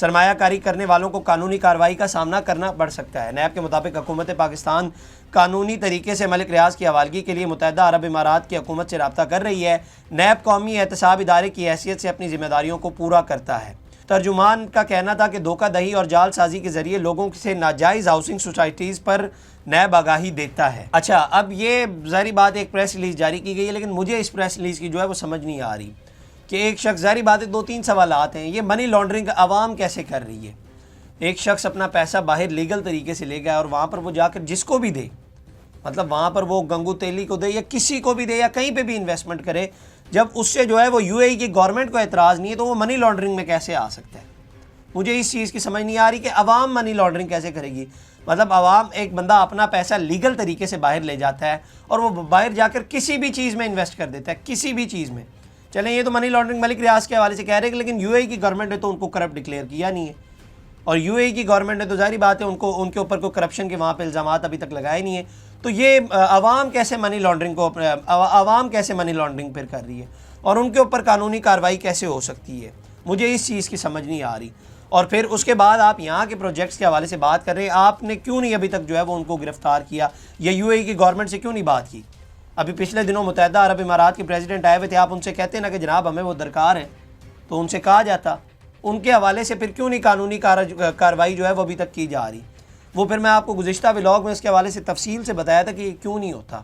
سرمایہ کاری کرنے والوں کو قانونی کارروائی کا سامنا کرنا پڑ سکتا ہے۔ نیب کے مطابق حکومت پاکستان قانونی طریقے سے ملک ریاض کی حوالگی کے لیے متحدہ عرب امارات کی حکومت سے رابطہ کر رہی ہے۔ نیب قومی احتساب ادارے کی حیثیت سے اپنی ذمہ داریوں کو پورا کرتا ہے۔ ترجمان کا کہنا تھا کہ دھوکہ دہی اور جال سازی کے ذریعے لوگوں سے ناجائز ہاؤسنگ سوسائٹیز پر نیب آگاہی دیتا ہے۔ اچھا، اب یہ ظاہری بات ایک پریس ریلیز جاری کی گئی ہے، لیکن مجھے اس پریس ریلیز کی جو ہے وہ سمجھ نہیں آ رہی کہ ایک شخص، ظاہری بات ہے 2-3 سوالات ہیں، یہ منی لانڈرنگ عوام کیسے کر رہی ہے؟ ایک شخص اپنا پیسہ باہر لیگل طریقے سے لے گیا اور وہاں پر وہ جا کر جس کو بھی دے، مطلب وہاں پر وہ گنگو تیلی کو دے یا کسی کو بھی دے یا کہیں پہ بھی انویسٹمنٹ کرے، جب اس سے جو ہے وہ یو اے ای کی گورنمنٹ کو اعتراض نہیں ہے تو وہ منی لانڈرنگ میں کیسے آ سکتا ہے؟ مجھے اس چیز کی سمجھ نہیں آ رہی کہ عوام منی لانڈرنگ کیسے کرے گی۔ مطلب عوام، ایک بندہ اپنا پیسہ لیگل طریقے سے باہر لے جاتا ہے اور وہ باہر جا کر کسی بھی چیز میں انویسٹ کر دیتا ہے، کسی بھی چیز میں۔ چلیں یہ تو منی لانڈرنگ ملک ریاض کے حوالے سے کہہ رہے ہیں، لیکن یو اے ای کی گورنمنٹ نے تو ان کو کرپٹ ڈکلیئر کیا نہیں ہے، اور یو اے ای کی گورنمنٹ نے تو ظاہری بات ہے ان کے اوپر کوئی کرپشن کے وہاں پہ الزامات ابھی تک لگائے نہیں ہیں۔ تو یہ عوام کیسے منی لانڈرنگ پھر کر رہی ہے اور ان کے اوپر قانونی کارروائی کیسے ہو سکتی ہے؟ مجھے اس چیز کی سمجھ نہیں آ رہی۔ اور پھر اس کے بعد آپ یہاں کے پروجیکٹس کے حوالے سے بات کر رہے ہیں، آپ نے کیوں نہیں ابھی تک جو ہے وہ ان کو گرفتار کیا یا یو اے ای کی گورنمنٹ سے کیوں نہیں بات کی؟ ابھی پچھلے دنوں متحدہ عرب امارات کے پریزیڈنٹ آئے ہوئے تھے، آپ ان سے کہتے نا کہ جناب ہمیں وہ درکار ہیں، تو ان سے کہا جاتا۔ ان کے حوالے سے پھر کیوں نہیں قانونی کارروائی جو ہے وہ ابھی تک کی جا رہی؟ وہ پھر میں آپ کو گزشتہ ولاگ میں اس کے حوالے سے تفصیل سے بتایا تھا کہ یہ کیوں نہیں ہوتا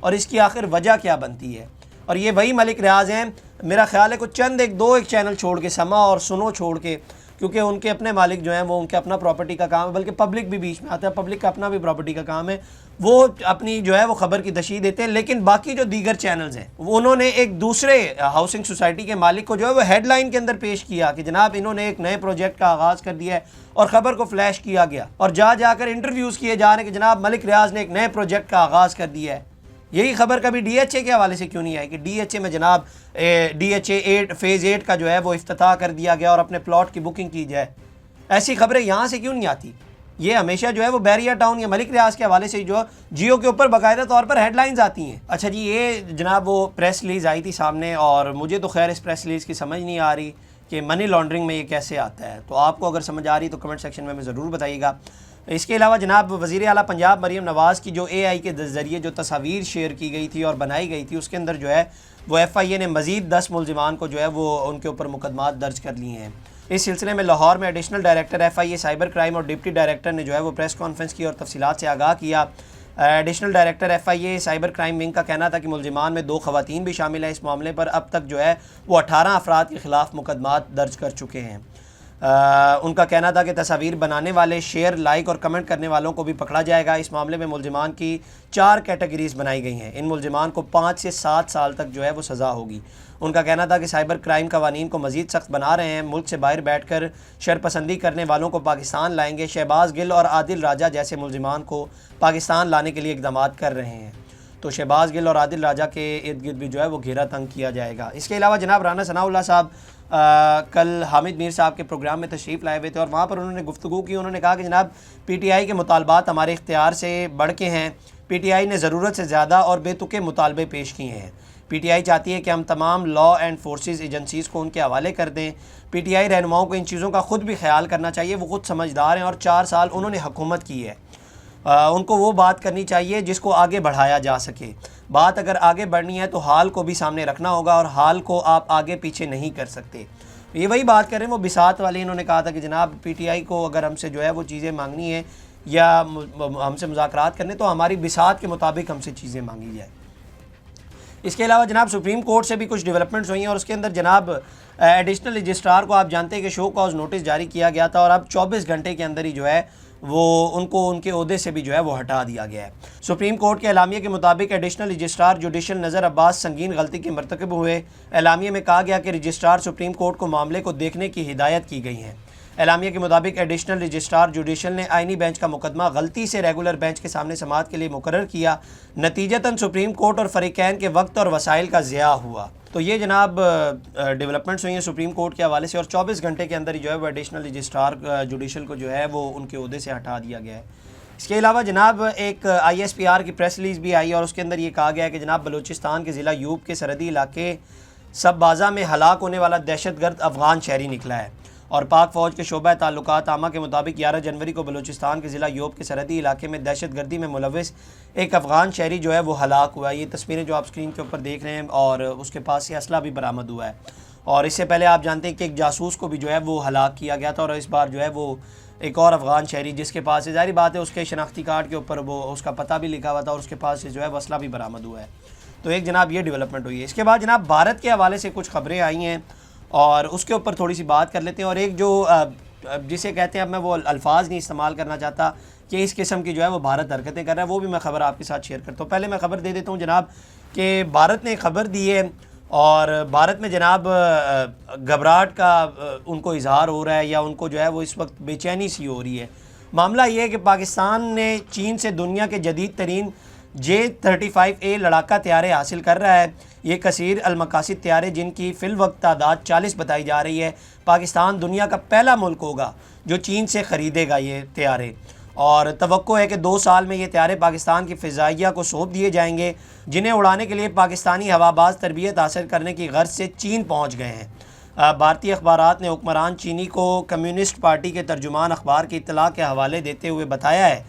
اور اس کی آخر وجہ کیا بنتی ہے۔ اور یہ وہی ملک ریاض ہیں، میرا خیال ہے کچھ ایک چینل چھوڑ کے، سما اور سنو چھوڑ کے، کیونکہ ان کے اپنے مالک جو ہیں وہ ان کے اپنا پراپرٹی کا کام ہے، بلکہ پبلک بھی بیچ میں آتا ہے، پبلک کا اپنا بھی پراپرٹی کا کام ہے، وہ اپنی جو ہے وہ خبر کی تشریح دیتے ہیں۔ لیکن باقی جو دیگر چینلز ہیں انہوں نے ایک دوسرے ہاؤسنگ سوسائٹی کے مالک کو جو ہے وہ ہیڈ لائن کے اندر پیش کیا کہ جناب انہوں نے ایک نئے پروجیکٹ کا آغاز کر دیا ہے، اور خبر کو فلیش کیا گیا اور جا کر انٹرویوز کیے جا رہے ہیں کہ جناب ملک ریاض نے ایک نئے پروجیکٹ کا آغاز کر دیا ہے۔ یہی خبر کبھی ڈی ایچ اے کے حوالے سے کیوں نہیں آئی کہ ڈی ایچ اے میں جناب ڈی ایچ اے فیز 8 کا جو ہے وہ افتتاح کر دیا گیا اور اپنے پلاٹ کی بکنگ کی جائے؟ ایسی خبریں یہاں سے کیوں نہیں آتی؟ یہ ہمیشہ جو ہے وہ بیریا ٹاؤن یا ملک ریاض کے حوالے سے جو جیو کے اوپر باقاعدہ طور پر ہیڈ لائنز آتی ہیں۔ اچھا جی، یہ جناب وہ پریس ریلیز آئی تھی سامنے، اور مجھے تو خیر اس پریس ریلیز کی سمجھ نہیں آ رہی کہ منی لانڈرنگ میں یہ کیسے آتا ہے۔ تو آپ کو اگر سمجھ آ رہی تو کمنٹ سیکشن میں ضرور بتائیے گا۔ اس کے علاوہ جناب وزیر اعلیٰ پنجاب مریم نواز کی جو اے آئی کے ذریعے جو تصاویر شیئر کی گئی تھی اور بنائی گئی تھی، اس کے اندر جو ہے وہ ایف آئی اے نے مزید 10 ملزمان کو جو ہے وہ ان کے اوپر مقدمات درج کر لیے ہیں۔ اس سلسلے میں لاہور میں additional director F I A cyber crime اور ڈپٹی ڈائریکٹر نے جو ہے وہ پریس کانفرنس کی اور تفصیلات سے آگاہ کیا۔ Additional director F I A cyber crime wing کا کہنا تھا کہ ملزمان میں 2 خواتین بھی شامل ہیں۔ اس معاملے پر اب تک جو ہے وہ 18 افراد کے خلاف مقدمات درج کر چکے ہیں۔ ان کا کہنا تھا کہ تصاویر بنانے والے، شیئر، لائک اور کمنٹ کرنے والوں کو بھی پکڑا جائے گا۔ اس معاملے میں ملزمان کی 4 کیٹیگریز بنائی گئی ہیں۔ ان ملزمان کو 5 سے 7 سال تک جو ہے وہ سزا ہوگی۔ ان کا کہنا تھا کہ سائبر کرائم قوانین کو مزید سخت بنا رہے ہیں، ملک سے باہر بیٹھ کر شرپسندی کرنے والوں کو پاکستان لائیں گے۔ شہباز گل اور عادل راجہ جیسے ملزمان کو پاکستان لانے کے لیے اقدامات کر رہے ہیں۔ تو شہباز گل اور عادل راجہ کے ارد گرد بھی جو ہے وہ گھیرا تنگ کیا جائے گا۔ اس کے علاوہ جناب رانا ثناء اللہ صاحب کل حامد میر صاحب کے پروگرام میں تشریف لائے ہوئے تھے اور وہاں پر انہوں نے گفتگو کی۔ انہوں نے کہا کہ جناب پی ٹی آئی کے مطالبات ہمارے اختیار سے بڑھ کے ہیں، پی ٹی آئی نے ضرورت سے زیادہ اور بے تکے مطالبے پیش کیے ہیں۔ پی ٹی آئی چاہتی ہے کہ ہم تمام لا اینڈ فورسز ایجنسیز کو ان کے حوالے کر دیں۔ پی ٹی آئی رہنماؤں کو ان چیزوں کا خود بھی خیال کرنا چاہیے، وہ خود سمجھدار ہیں اور 4 سال انہوں نے حکومت کی ہے۔ ان کو وہ بات کرنی چاہیے جس کو آگے بڑھایا جا سکے۔ بات اگر آگے بڑھنی ہے تو حال کو بھی سامنے رکھنا ہوگا اور حال کو آپ آگے پیچھے نہیں کر سکتے۔ یہ وہی بات کر رہے ہیں وہ بساط والی، انہوں نے کہا تھا کہ جناب پی ٹی آئی کو اگر ہم سے جو ہے وہ چیزیں مانگنی ہیں یا ہم سے مذاکرات کرنے تو ہماری بساط کے مطابق ہم سے چیزیں مانگی جائے۔ اس کے علاوہ جناب سپریم کورٹ سے بھی کچھ ڈیولپمنٹس ہوئی ہیں اور اس کے اندر جناب ایڈیشنل رجسٹرار کو آپ جانتے ہیں کہ شو کاز نوٹس جاری کیا گیا تھا اور اب 24 گھنٹے کے اندر ہی جو ہے وہ ان کو ان کے عہدے سے بھی جو ہے وہ ہٹا دیا گیا ہے۔ سپریم کورٹ کے اعلامیے کے مطابق ایڈیشنل رجسٹرار جوڈیشل نذر عباس سنگین غلطی کے مرتکب ہوئے۔ اعلامیے میں کہا گیا کہ رجسٹرار سپریم کورٹ کو معاملے کو دیکھنے کی ہدایت کی گئی ہے۔ اعلامیے کے مطابق ایڈیشنل رجسٹرار جوڈیشل نے آئینی بینچ کا مقدمہ غلطی سے ریگولر بینچ کے سامنے سماعت کے لیے مقرر کیا، نتیجتاً سپریم کورٹ اور فریقین کے وقت اور وسائل کا ضیاع ہوا۔ تو یہ جناب ڈیولپمنٹس ہوئی ہیں سپریم کورٹ کے حوالے سے اور 24 گھنٹے کے اندر ہی جو ہے وہ ایڈیشنل رجسٹرار جوڈیشل کو جو ہے وہ ان کے عہدے سے ہٹا دیا گیا ہے۔ اس کے علاوہ جناب ایک آئی ایس پی آر کی پریس ریلیز بھی آئی اور اس کے اندر یہ کہا گیا ہے کہ جناب بلوچستان کے ضلع یوب کے سرحدی علاقے سب بازا میں ہلاک ہونے والا دہشت گرد افغان شہری نکلا ہے اور پاک فوج کے شعبہ تعلقات عامہ کے مطابق 11 جنوری کو بلوچستان کے ضلع یوب کے سرحدی علاقے میں دہشت گردی میں ملوث ایک افغان شہری جو ہے وہ ہلاک ہوا ہے۔ یہ تصویریں جو آپ اسکرین کے اوپر دیکھ رہے ہیں، اور اس کے پاس سے اسلحہ بھی برآمد ہوا ہے، اور اس سے پہلے آپ جانتے ہیں کہ ایک جاسوس کو بھی جو ہے وہ ہلاک کیا گیا تھا، اور اس بار جو ہے وہ ایک اور افغان شہری جس کے پاس سے ظاہری بات ہے اس کے شناختی کارڈ کے اوپر وہ اس کا پتہ بھی لکھا ہوا تھا، اور اس کے پاس سے جو ہے وہ اسلحہ بھی برآمد ہوا ہے۔ تو ایک جناب یہ ڈیولپمنٹ ہوئی ہے۔ اس کے بعد جناب بھارت کے حوالے سے کچھ خبریں آئی ہیں، اور اس کے اوپر تھوڑی سی بات کر لیتے ہیں، اور ایک جو جسے کہتے ہیں، اب میں وہ الفاظ نہیں استعمال کرنا چاہتا کہ اس قسم کی جو ہے وہ بھارت حرکتیں کر رہا ہے، وہ بھی میں خبر آپ کے ساتھ شیئر کرتا ہوں۔ پہلے میں خبر دے دیتا ہوں جناب کہ بھارت نے خبر دی ہے، اور بھارت میں جناب گھبراہٹ کا ان کو اظہار ہو رہا ہے، یا ان کو جو ہے وہ اس وقت بے چینی سی ہو رہی ہے۔ معاملہ یہ ہے کہ پاکستان نے چین سے دنیا کے جدید ترین J-35A لڑاکا طیارے حاصل کر رہا ہے۔ یہ کثیر المقاصد طیارے جن کی فی الوقت تعداد 40 بتائی جا رہی ہے، پاکستان دنیا کا پہلا ملک ہوگا جو چین سے خریدے گا یہ طیارے، اور توقع ہے کہ 2 سال میں یہ طیارے پاکستان کی فضائیہ کو سونپ دیے جائیں گے، جنہیں اڑانے کے لیے پاکستانی ہواباز تربیت حاصل کرنے کی غرض سے چین پہنچ گئے ہیں۔ بھارتی اخبارات نے حکمران چینی کو کمیونسٹ پارٹی کے ترجمان اخبار کی اطلاع کے حوالے دیتے ہوئے بتایا ہے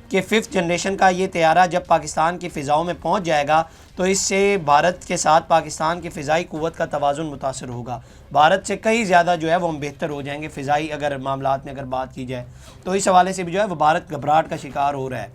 کہ 5th جنریشن کا یہ طیارہ جب پاکستان کی فضاؤں میں پہنچ جائے گا تو اس سے بھارت کے ساتھ پاکستان کی فضائی قوت کا توازن متاثر ہوگا۔ بھارت سے کئی زیادہ جو ہے وہ ہم بہتر ہو جائیں گے فضائی اگر معاملات میں اگر بات کی جائے، تو اس حوالے سے بھی جو ہے وہ بھارت گھبراہٹ کا شکار ہو رہا ہے۔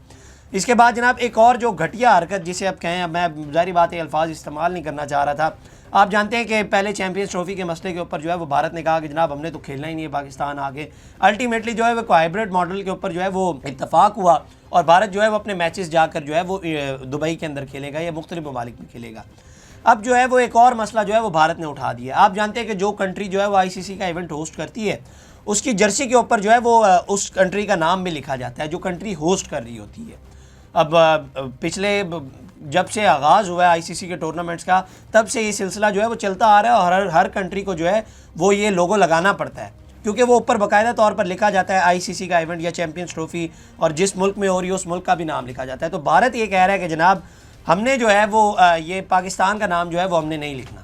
اس کے بعد جناب ایک اور جو گھٹیا حرکت جسے اب کہیں، اب میں ظاہری بات ہے الفاظ استعمال نہیں کرنا چاہ رہا تھا، آپ جانتے ہیں کہ پہلے چیمپئنز ٹرافی کے مسئلے کے اوپر جو ہے وہ بھارت نے کہا کہ جناب ہم نے تو کھیلنا ہی نہیں ہے پاکستان آگے۔ الٹیمیٹلی جو ہے وہ ہائبرڈ ماڈل کے اوپر جو ہے وہ اتفاق ہوا، اور بھارت جو ہے وہ اپنے میچز جا کر جو ہے وہ دبئی کے اندر کھیلے گا یا مختلف ممالک میں کھیلے گا۔ اب جو ہے وہ ایک اور مسئلہ جو ہے وہ بھارت نے اٹھا دیا۔ آپ جانتے ہیں کہ جو کنٹری جو ہے وہ ICC کا ایونٹ ہوسٹ کرتی ہے، اس کی جرسی کے اوپر جو ہے وہ اس کنٹری کا نام بھی لکھا جاتا ہے جو کنٹری ہوسٹ کر رہی ہوتی ہے۔ اب پچھلے جب سے آغاز ہوا ہے ICC کے ٹورنامنٹس کا، تب سے یہ سلسلہ جو ہے وہ چلتا آ رہا ہے، اور ہر کنٹری کو جو ہے وہ یہ لوگو لگانا پڑتا ہے، کیونکہ وہ اوپر باقاعدہ طور پر لکھا جاتا ہے ICC کا ایونٹ یا چیمپئنز ٹرافی، اور جس ملک میں ہو رہی ہے اس ملک کا بھی نام لکھا جاتا ہے۔ تو بھارت یہ کہہ رہا ہے کہ جناب ہم نے جو ہے وہ یہ پاکستان کا نام جو ہے وہ ہم نے نہیں لکھنا،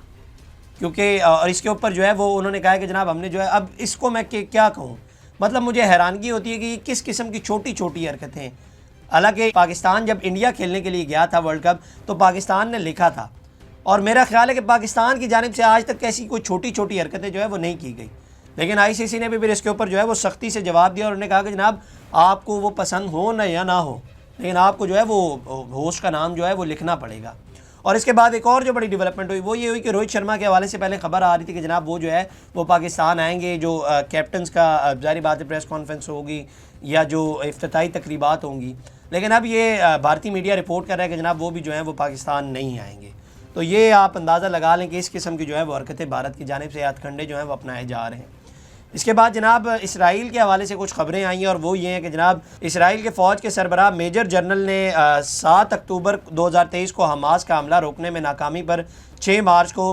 کیونکہ اور اس کے اوپر جو ہے وہ انہوں نے کہا کہ جناب ہم نے جو ہے، اب اس کو میں کیا کہوں، مطلب مجھے حیرانگی ہوتی ہے کہ یہ کس قسم کی چھوٹی چھوٹی حرکتیں۔ حالانکہ پاکستان جب انڈیا کھیلنے کے لیے گیا تھا ورلڈ کپ تو پاکستان نے لکھا تھا، اور میرا خیال ہے کہ پاکستان کی جانب سے آج تک ایسی کوئی چھوٹی چھوٹی حرکتیں جو ہے وہ نہیں کی گئی، لیکن ICC نے بھی پھر اس کے اوپر جو ہے وہ سختی سے جواب دیا، اور انہوں نے کہا کہ جناب آپ کو وہ پسند ہو نہ یا نہ ہو، لیکن آپ کو جو ہے وہ ہوسٹ کا نام جو ہے وہ لکھنا پڑے گا۔ اور اس کے بعد ایک اور جو بڑی ڈیولپمنٹ ہوئی وہ یہ ہوئی کہ روہت شرما کے حوالے سے پہلے خبر آ رہی تھی کہ جناب وہ جو ہے وہ پاکستان آئیں گے، جو کیپٹنز کا ظاہری بات ہے پریس کانفرنس ہوگی یا جو افتتاحی تقریبات ہوں گی، لیکن اب یہ بھارتی میڈیا رپورٹ کر رہا ہے کہ جناب وہ بھی جو ہیں وہ پاکستان نہیں آئیں گے۔ تو یہ آپ اندازہ لگا لیں کہ اس قسم کی جو ہے وہ حرکتیں بھارت کی جانب سے ہتھ کنڈے جو ہیں وہ اپنائے جا رہے ہیں۔ اس کے بعد جناب اسرائیل کے حوالے سے کچھ خبریں آئی ہیں، اور وہ یہ ہیں کہ جناب اسرائیل کے فوج کے سربراہ میجر جنرل نے 7 اکتوبر 2023 کو حماس کا حملہ روکنے میں ناکامی پر 6 مارچ کو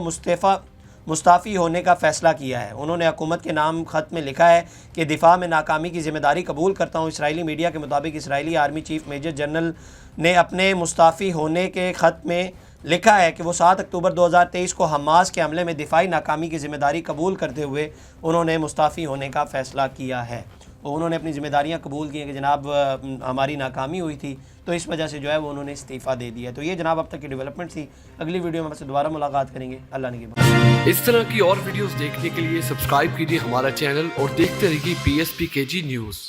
مستعفی ہونے کا فیصلہ کیا ہے۔ انہوں نے حکومت کے نام خط میں لکھا ہے کہ دفاع میں ناکامی کی ذمہ داری قبول کرتا ہوں۔ اسرائیلی میڈیا کے مطابق اسرائیلی آرمی چیف میجر جنرل نے اپنے مستعفی ہونے کے خط میں لکھا ہے کہ وہ 7 اکتوبر 2023 کو حماس کے حملے میں دفاعی ناکامی کی ذمہ داری قبول کرتے ہوئے انہوں نے مستعفی ہونے کا فیصلہ کیا ہے، اور انہوں نے اپنی ذمہ داریاں قبول کی ہیں کہ جناب ہماری ناکامی ہوئی تھی تو اس وجہ سے جو ہے وہ انہوں نے استعفیٰ دے دیا ہے۔ تو یہ جناب اب تک کی ڈیولپمنٹ تھی۔ اگلی ویڈیو میں آپ سے دوبارہ ملاقات کریں گے۔ اللہ نگہبان۔ اس طرح کی اور ویڈیوز دیکھنے کے لیے سبسکرائب کیجیے ہمارا چینل اور دیکھتے رہیے PSPKG نیوز۔